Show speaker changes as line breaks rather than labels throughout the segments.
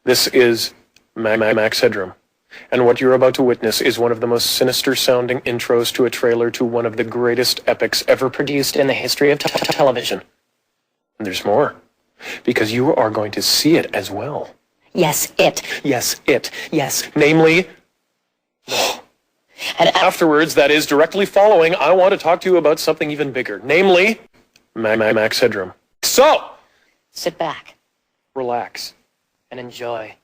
This is Max Headroom, and what you're about to witness is one of the most sinister-sounding intros to a trailer to one of the greatest epics ever produced in the history of television. And there's more, because you are going to see it as well.
Yes, it.
Yes, it. Yes, namely...
And
afterwards, that is, directly following, I want to talk to you about something even bigger, namely... Max Headroom. So,
sit back
relax.
and enjoy.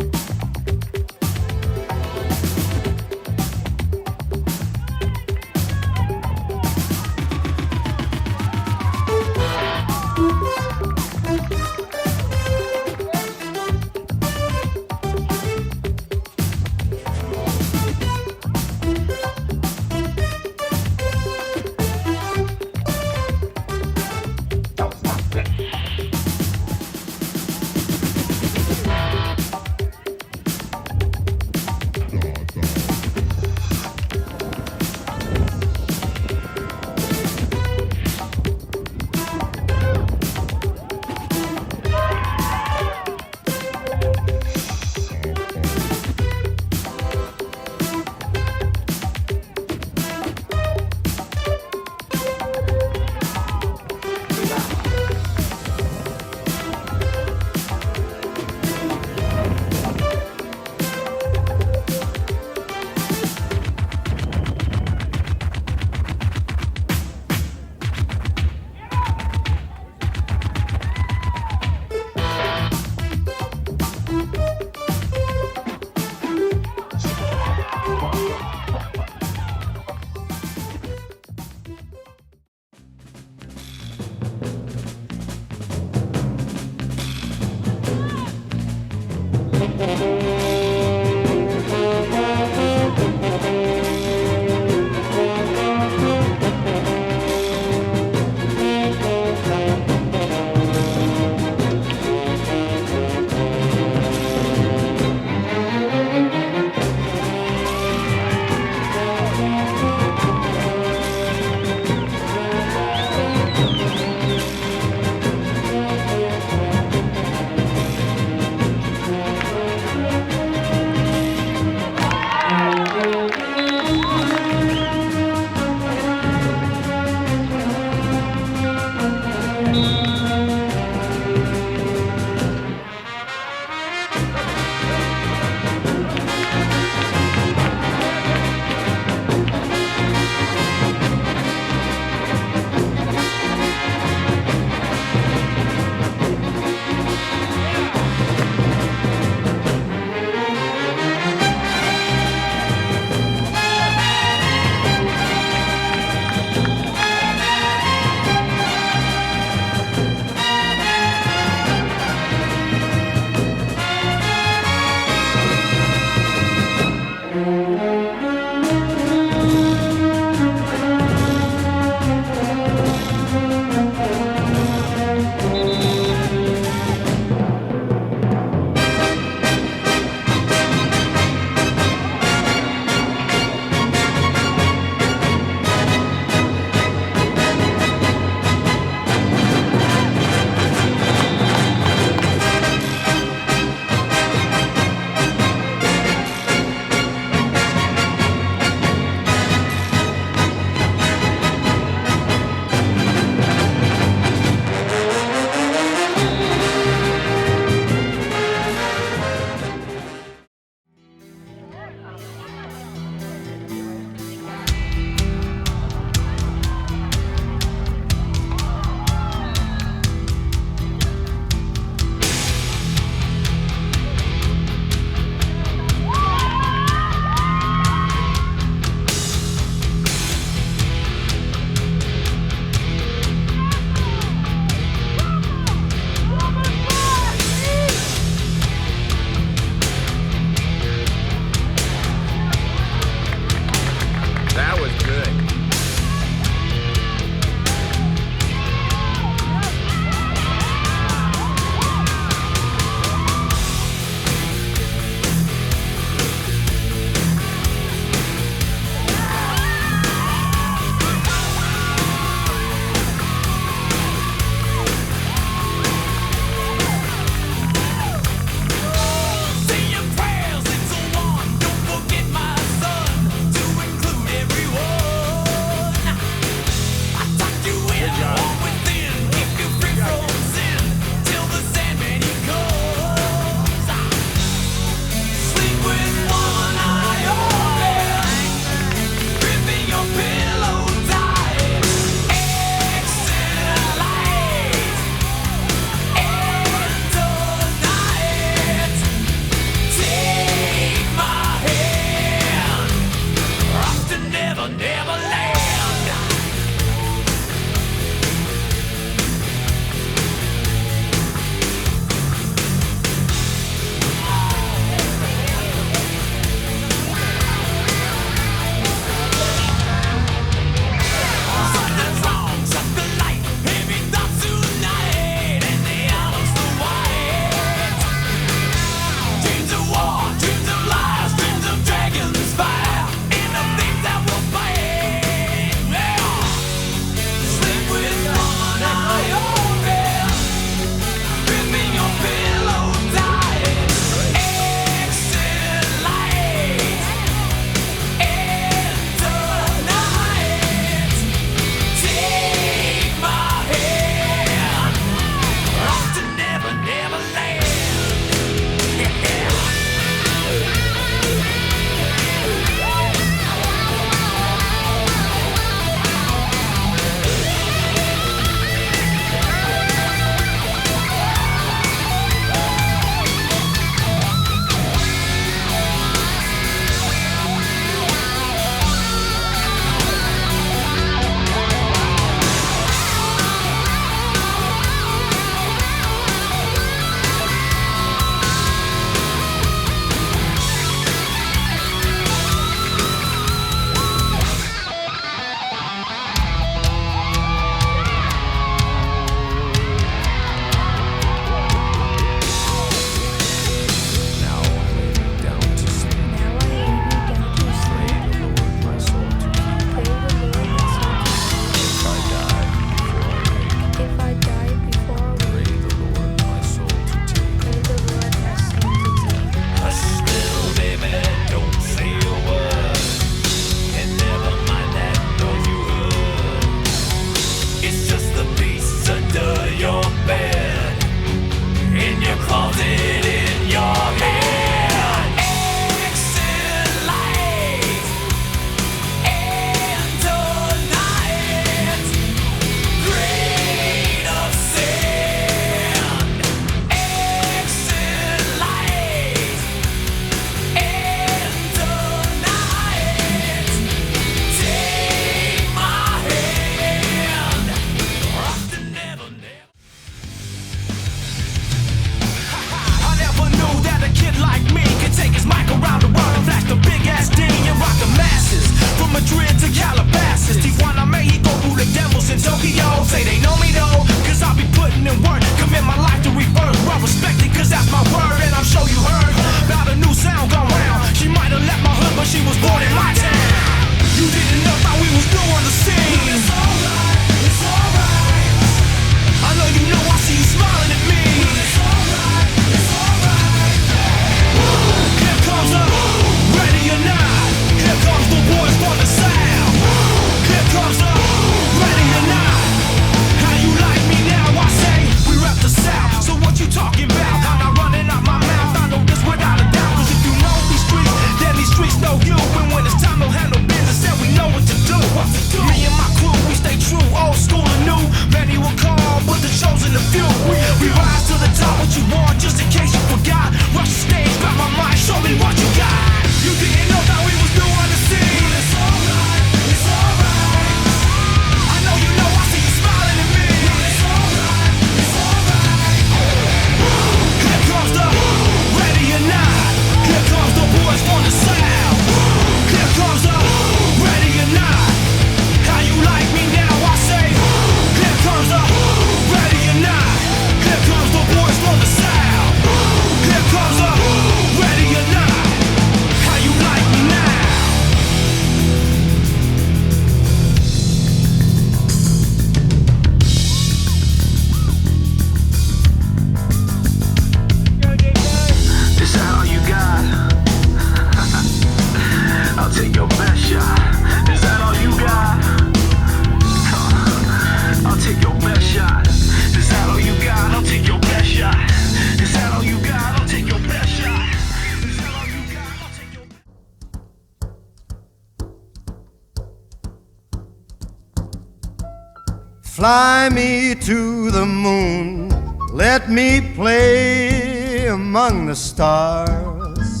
Fly me to the moon, let me play among the stars,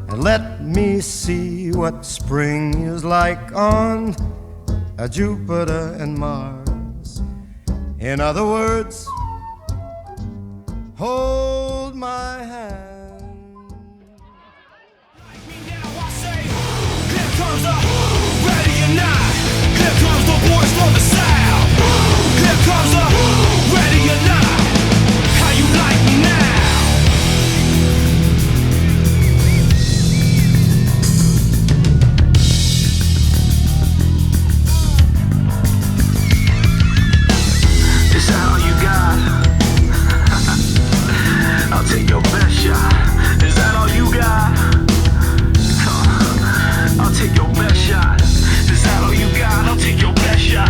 and let me see what spring is like on Jupiter and Mars. In other words, hold my hand.
Now I say, here comes the ready or not. Here comes the boys from the south. Here comes the ready or not. How you like me now? Is that all you got? I'll take your best shot. Is that all you got? I'll take your best shot. Is that all you got? I'll take your best shot.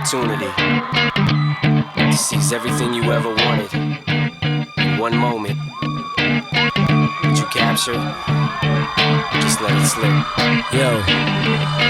opportunity to seize everything you ever wanted in one moment. Would you capture? Or just let it slip? Yo.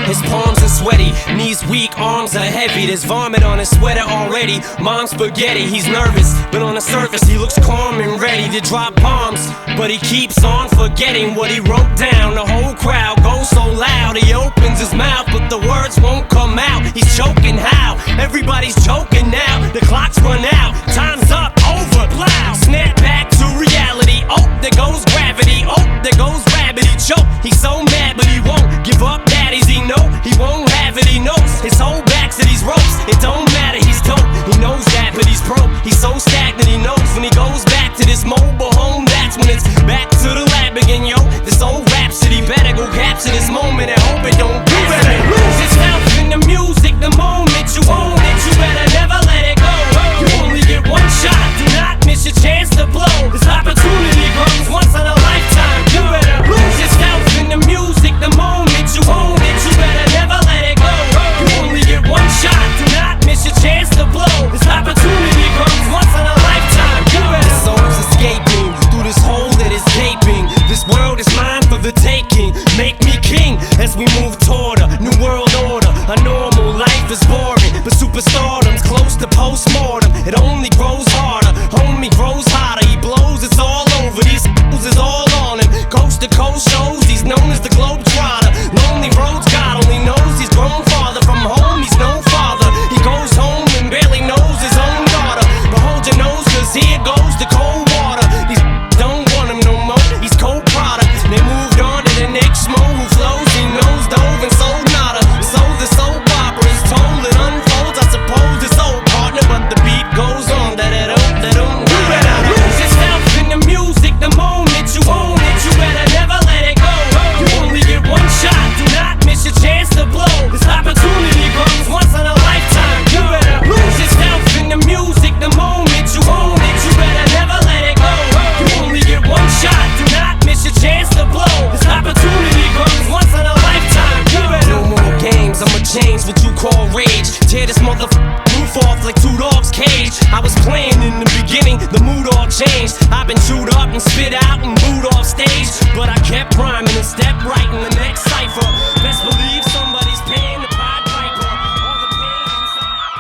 His palms are sweaty, knees weak, arms are heavy. There's vomit on his sweater already. Mom's spaghetti, he's nervous, but on the surface he looks calm and ready to drop bombs. But he keeps on forgetting what he wrote down. The whole crowd goes so loud, he opens his mouth, but the words won't come out. He's choking how? Everybody's joking now. The clock's run out, time's up, over, plow. Snap back to reality. Oh, there goes gravity. Oh, there goes rabbit. He choke. He's so mad, but he won't give up. Daddies, he know he won't have it. He knows his whole back's to these ropes. It don't matter. He's dope. He knows that, but he's broke. He's so stagnant. He knows when he goes back to this mobile home, that's when it's back to the lab again, yo. This old rhapsody better go capture this moment and hope it don't pass. You better lose yourself in the music the moment you own it. You better never let it go. You only get one shot. Do not miss your chance to blow. This opportunity comes once in a lifetime. You better lose yourself in the music the moment you own it. You better never let it go. You only get one shot. Do not miss your chance to blow. This opportunity comes once in a lifetime. You better. The soul's escaping through this hole that is gaping. This world is mine for the taking. Make me king as we move toward a new world order. A normal life is boring, but superstardom's close to postmortem. It only grows harder, homie grows hotter. He blows, it's all over. These fools is all on him. Coast to coast shows, he's known as the Globetrotter. Lonely roads, God only knows he's grown farther from home. He's no father. He goes home and barely knows his own daughter. But hold your nose, cause here goes the cold water. These don't want him no more. He's cold product. They moved on to the next mo who flows. He knows dove and sold nada. So the soap opera is told, it unfolds. I suppose it's old partner, but the beat goes on. You better lose yourself in the music the moment you own it. You better never let it go. You only get one shot. Do not miss your chance to blow. This opportunity comes once in a lifetime. You better lose yourself in the music the moment you own it. You better never let it go. You only get one shot. Do not miss your chance to blow. This opportunity comes once in a lifetime. You better. No more games. I'ma change what you call rage. Tear this roof off like two dogs' cage. I was playing in the beginning, the mood all changed. I've been chewed up and spit out and booed off stage, but I kept rhyming and stepped right in the next cipher. Best believe somebody's paying the Pied Piper. All the pain inside.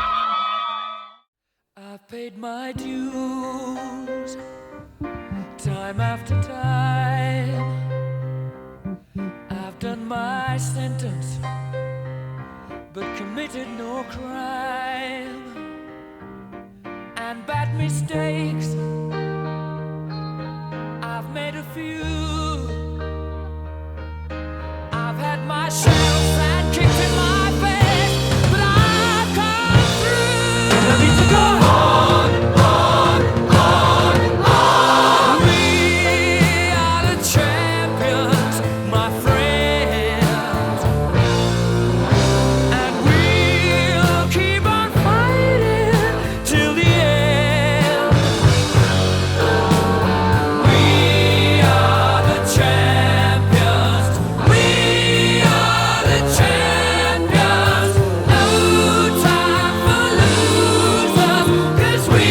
I've paid my dues, time after time. I've done my sentence, but committed no crime. And bad mistakes, I've made a few. I've had my shells and kicked in my face, but I've come through. I need to go on, on. We are the champions, my friends, and we'll keep on fighting till the end. We are the champions. We are the champions. No time for losers, 'cause we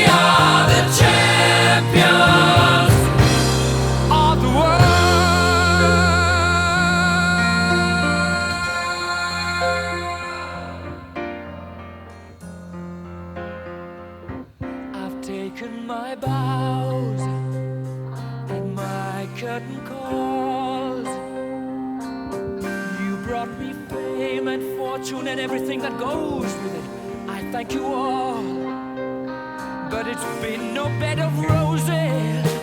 are the champions of the world. I've taken my bows and my curtain calls. You brought me fame and fortune and everything that goes with it. I thank you all, but it's been no bed of roses.